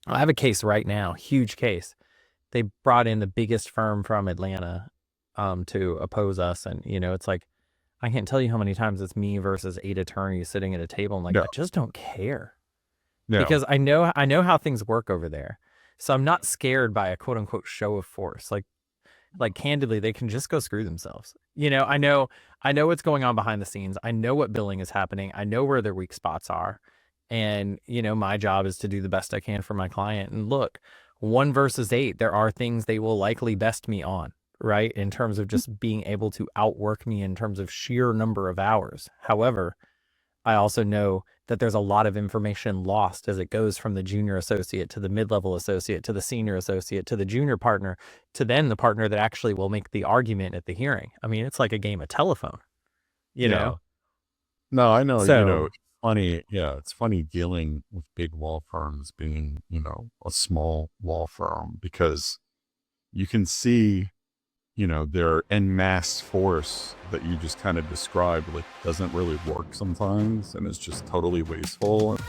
I have a case right now, huge case. They brought in the biggest firm from Atlanta to oppose us. And, it's like, I can't tell you how many times it's me versus 8 attorneys sitting at a table. And like, No, I just don't care no, because I know how things work over there. So I'm not scared by a quote unquote show of force. Like candidly, they can just go screw themselves. I know what's going on behind the scenes. I know what billing is happening. I know where their weak spots are. And, my job is to do the best I can for my client. And look, 1 versus 8, there are things they will likely best me on, right? In terms of just being able to outwork me in terms of sheer number of hours. However, I also know that there's a lot of information lost as it goes from the junior associate to the mid-level associate to the senior associate to the junior partner to then the partner that actually will make the argument at the hearing. I mean, it's like a game of telephone, you yeah. know? No, I know, So, it's funny. Yeah, it's funny dealing with big law firms being, a small law firm because you can see, their en masse force that you just kind of described, like, doesn't really work sometimes and it's just totally wasteful.